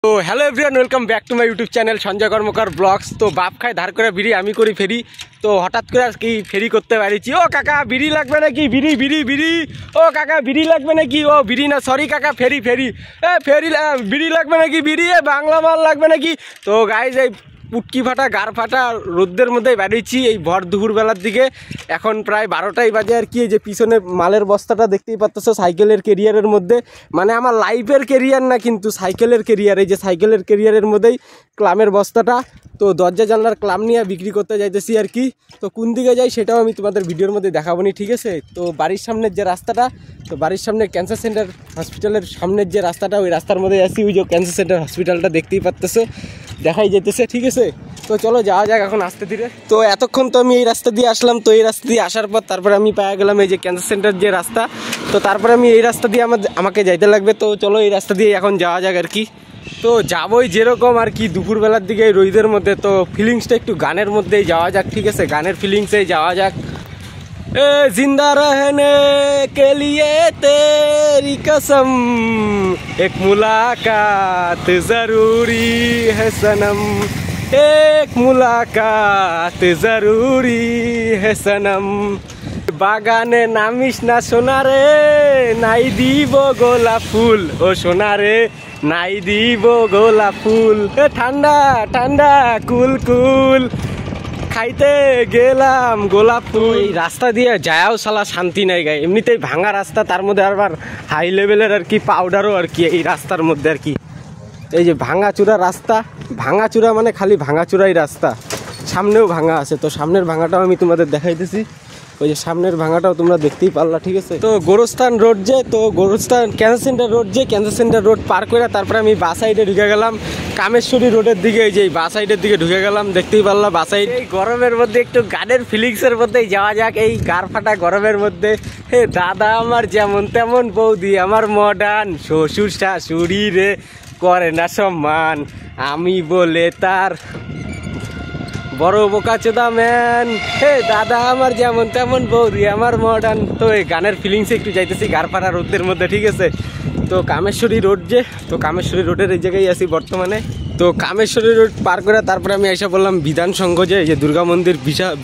তো hello everyone, welcome back to my YouTube channel Sanjay Karmakar vlogs. তো বাপ খায় ধার করে বিড়ি, আমি করি ফেরি। তো হঠাৎ করে আজকে ফেরি করতে পারিছি। ও কাকা বিড়ি লাগবে নাকি? বিড়ি বিড়ি বিড়ি। ও কাকা বিড়ি লাগবে নাকি? ও বিড়ি না, সরি কাকা, ফেরি ফেরি। ফেরি বিড়ি লাগবে নাকি? বিড়ি বাংলা মাল লাগবে নাকি? তো গাইজ এই পুটকি ফাটা গার ফাটা রোদ্রের মধ্যে বেরিয়েছি এই ভর দুপুরবেলার দিকে। এখন প্রায় 12টাই বাজে আর কি। এই যে পিছনে মালের বস্তাটা দেখতেই পাচ্ছ, সাইকেলের কেরিয়ারের মধ্যে, মানে আমার লাইফের কেরিয়ার না কিন্তু সাইকেলের কেরিয়ার। এই যে সাইকেলের কেরিয়ারের মধ্যেই ক্লামের বস্তাটা। তো দরজা জানলার ক্লাম নিয়ে বিক্রি করতে যাইতেছি আর কি। তো কোন দিকে যাই সেটাও আমি তোমাদের ভিডিওর মধ্যে দেখাবো নি, ঠিক আছে? তো বাড়ির সামনের যে রাস্তাটা, তো বাড়ির সামনে ক্যান্সার সেন্টার হসপিটালের সামনের যে রাস্তাটা, ওই রাস্তার মধ্যে আসি। ওই যে ক্যান্সার সেন্টার হসপিটালটা দেখতেই পাচ্তেছো, দেখাই যেতেছে, ঠিক আছে? তো চলো যাওয়া যাক এখন আস্তে ধীরে। তো এতক্ষণ তো আমি এই রাস্তা দিয়ে আসলাম। তো এই রাস্তা দিয়ে আসার পর তারপরে আমি পেয়ে গেলাম এই যে ক্যান্সার সেন্টার যে রাস্তা। তো তারপরে আমি এই রাস্তা দিয়ে আমাকে যাইতে লাগবে। তো চলো এই রাস্তা দিয়ে এখন যাওয়া যাক আর কি। তো যাবোই যেরকম আর কি দুপুরবেলার দিকে এই রোদের মধ্যে। তো ফিলিংসটা একটু গানের মধ্যেই যাওয়া যাক, ঠিক আছে? গানের ফিলিংসেই যাওয়া যাক। जिंदा रहने के लिए तेरी कसम, एक मुलाकात जरूरी है सनम, एक मुलाकात जरूरी है सनम। বাগানে নামিস না সোনারে, নাই দিব গোলাপ ফুল, ও সোনারে নাই দিব গোলাপ ফুল। ঠান্ডা ঠান্ডা কুল কুল খাইতে গেলাম গোলাপ ফুল। এই রাস্তা দিয়ে যায়াও সালা শান্তি নাই গায়ে, এমনিতেই ভাঙা রাস্তা, তার মধ্যে আবার হাই লেভেলের আর কি পাউডারও আর কি এই রাস্তার মধ্যে আর কি। এই যে ভাঙাচুরা রাস্তা, ভাঙাচুরা মানে খালি ভাঙাচুরাই রাস্তা, সামনেও ভাঙা আছে। তো সামনের ভাঙাটাও আমি তোমাদের দেখাইতেছি। ওই যে সামনের ভাঙাটাও তোমরা দেখতেই পারলা, ঠিক আছে? তো গোরস্থান রোড যে, তো গোরস্থান ক্যান্সার সেন্টার রোড যে, ক্যান্সার সেন্টার রোড পার করে তারপরে আমি বাস সাইডে ঢুকে গেলাম কামেশ্বরী রোডের দিকে। এই যে বাস সাইডের দিকে ঢুকে গেলাম, দেখতেই পারলা বাস সাইড। এই গরমের মধ্যে একটু গানের ফিলিংসের মধ্যেই যাওয়া যাক, এই গার ফাটা গরমের মধ্যে। হে দাদা আমার যেমন তেমন বৌদি আমার মডার্ন, শ্বশুর শাশুড়ি রে করে না সম্মান, আমি বলে তার বড় বোকাচোদা ম্যান। হে দাদা আমার যেমন তেমন বৌদি আমার মডার্ন। তো এই গানের ফিলিংসে একটু যাইতেছি গারপাড়া রোদের মধ্যে, ঠিক আছে? তো কামেশ্বরী রোড যে, তো কামেশ্বরী রোডের এই জায়গায় আছি বর্তমানে। তো কামেশ্বরী রোড পার করে তারপরে আমি এসে বললাম বিধান সংঘ, যে এই যে দুর্গা মন্দির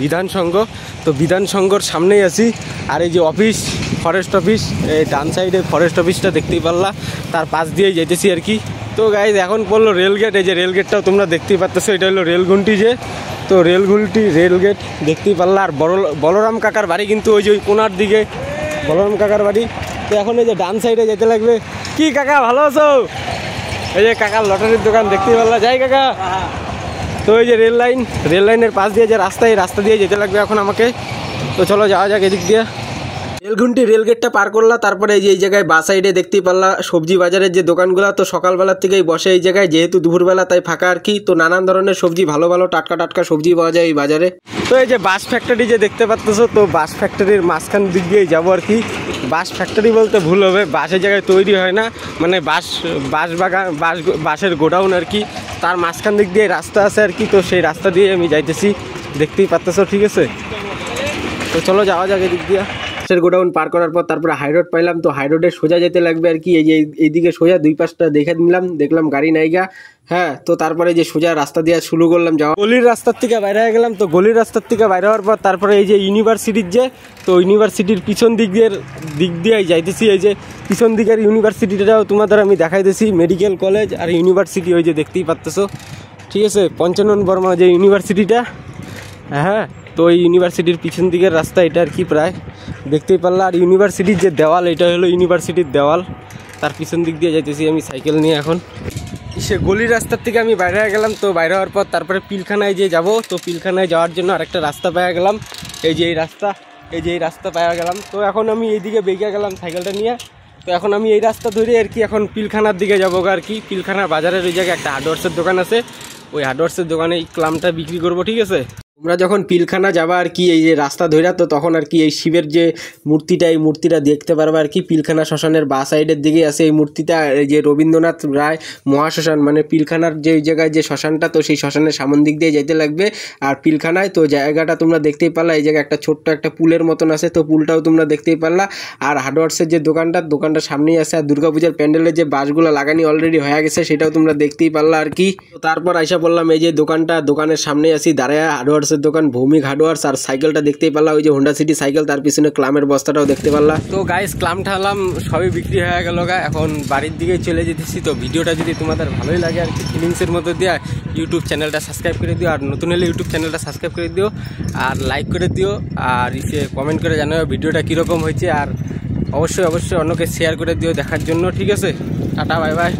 বিধান সংঘ। তো বিধান সংঘর সামনেই আছি। আর এই যে অফিস, ফরেস্ট অফিস, এই ডান সাইডে ফরেস্ট অফিসটা দেখতেই পারলা, তার পাশ দিয়েই যাইতেছি আর কি। তো গাইজ এখন পড়লো রেলগেট। এই যে রেলগেটটাও তোমরা দেখতেই পাচ্তেছো, এটা হলো রেলগুন্টি যে। তো রেলগেট দেখতেই পারলা। আর বলরাম কাকার বাড়ি কিন্তু ওই যে ওই কোনার দিকে বলরাম কাকার বাড়ি। তো এখন এই যে ডান সাইডে যেতে লাগবে। কি কাকা ভালো আছো? এই যে কাকার লটারির দোকান দেখতেই পারলা, যাই কাকা। তো এই যে রেল লাইনের পাশ দিয়ে যে রাস্তা, এই রাস্তা দিয়ে যেতে লাগবে এখন আমাকে। তো চলো যাওয়া যাক এদিক দিয়ে। রেলগুন্টি রেলগেটটা পার করলা, তারপরে এই যে এই জায়গায় বাস সাইডে দেখতেই পারলা সবজি বাজারের যে দোকানগুলো। তো সকালবেলার থেকেই বসে এই জায়গায়, যেহেতু দুপুরবেলা তাই ফাঁকা আর কি। তো নানান ধরনের সবজি, ভালো ভালো টাটকা টাটকা সবজি পাওয়া যায় এই বাজারে। তো এই যে বাস ফ্যাক্টরি যে দেখতে পাচ্ছ, তো বাস ফ্যাক্টরির মাঝখান দিক দিয়েই যাবো আর কি। বাস ফ্যাক্টরি বলতে ভুল হবে, বাসের জায়গায় তৈরি হয় না, মানে বাসের গোডাউন আর কি। তার মাঝখান দিক দিয়ে রাস্তা আছে আর কি। তো সেই রাস্তা দিয়ে আমি যাইতেছি, দেখতেই পাচ্ছ, ঠিক আছে? তো চলো যাওয়া যাক এদিক দিয়ে। বাসের গোডাউন পার করার পর তারপরে হাইরোড পাইলাম। তো হাইরোডে সোজা যেতে লাগবে আর কি। এই যে এইদিকে সোজা দুই পাশটা দেখে নিলাম, দেখলাম গাড়ি নাইগা। হ্যাঁ, তো তারপরে যে সোজা রাস্তা দিয়ে শুরু করলাম যাওয়া। গলির রাস্তার থেকে বাইরে হয়ে গেলাম। তো গলির রাস্তার থেকে বাইরে হওয়ার পর তারপরে এই যে ইউনিভার্সিটির যে, তো ইউনিভার্সিটির পিছন দিক দিয়ে যাইতেছি। এই যে পিছন দিকের ইউনিভার্সিটিটাও তোমাদের আমি দেখাইতেছি, মেডিকেল কলেজ আর ইউনিভার্সিটি, ওই যে দেখতেই পাচ্তেছো, ঠিক আছে? পঞ্চানন বর্মা যে ইউনিভার্সিটিটা, হ্যাঁ। তো এই ইউনিভার্সিটির পিছন দিকের রাস্তা এটা আর কি, প্রায় দেখতেই পারলা। আর ইউনিভার্সিটির যে দেওয়াল, এটা হলো ইউনিভার্সিটির দেওয়াল, তার পিছন দিক দিয়ে যাইতেছি আমি সাইকেল নিয়ে। এখন সে গলির রাস্তার থেকে আমি বাইরে হয়ে গেলাম। তো বাইরে হওয়ার পর তারপরে পিলখানায় যে যাব। তো পিলখানায় যাওয়ার জন্য আরেকটা রাস্তা পেয়ে গেলাম, এই যে এই রাস্তা পেয়ে গেলাম। তো এখন আমি এইদিকে বেগে গেলাম সাইকেলটা নিয়ে। তো এখন আমি এই রাস্তা ধরে আর কি এখন পিলখানার দিকে যাবো আর কি। পিলখানা বাজারের ওই জায়গায় একটা হার্ডওয়ার্সের দোকান আছে, ওই হার্ডওয়ার্সের দোকানে এই ক্লামটা বিক্রি করবো, ঠিক আছে? তোমরা যখন পিলখানা যাবা আর কি এই যে রাস্তা ধইরা, তো তখন আর কি এই শিবের যে মূর্তিটা, এই মূর্তিটা দেখতে পারবা আর কি। পিলখানা শ্মশানের বা সাইডের দিকে আছে এই মূর্তিটা, এই যে রবীন্দ্রনাথ রায় মহাশ্মশান, মানে পিলখানার যে জায়গায় যে শ্মশানটা, তো সেই শ্মশানের সামন দিক দিয়ে যাইতে লাগবে। আর পিলখানায় তো জায়গাটা তোমরা দেখতেই পারলা, এই জায়গায় একটা ছোট্ট একটা পুলের মতন আছে, তো পুলটাও তোমরা দেখতেই পারলা। আর হার্ডওয়ার্সের যে দোকানটার সামনেই আছে। আর দুর্গাপূজার প্যান্ডেলের যে বাসগুলো লাগানি অলরেডি হয়ে গেছে, সেটাও তোমরা দেখতেই পারলা আর কি। তো তারপর আইসা বললাম এই যে দোকানের সামনে আছি দাঁড়ায়, হার্ডওয়ার্সের দোকান ভৌমিক হার্ডওয়ার্স। আর সাইকেলটা দেখতেই পারলা, ওই যে হোন্ডা সিটি সাইকেল, তার পিছনে ক্লামের বস্তাটাও দেখতে পারলা। তো গাইস ক্লাম ঠালাম সবই বিক্রি হয়ে গেল গা, এখন বাড়ির দিকে চলে যেতেছি। তো ভিডিওটা যদি তোমাদের ভালোই লাগে আর কি ফিলিংসের মধ্যে দিয়ে ইউটিউব চ্যানেলটা সাবস্ক্রাইব করে দিও, আর নতুন হলে ইউটিউব চ্যানেলটা সাবস্ক্রাইব করে দিও, আর লাইক করে দিও, আর কমেন্ট করে জানাও ভিডিওটা কীরকম হয়েছে, আর অবশ্যই অন্যকে শেয়ার করে দিও দেখার জন্য। ঠিক আছে, টাটা বাই বাই।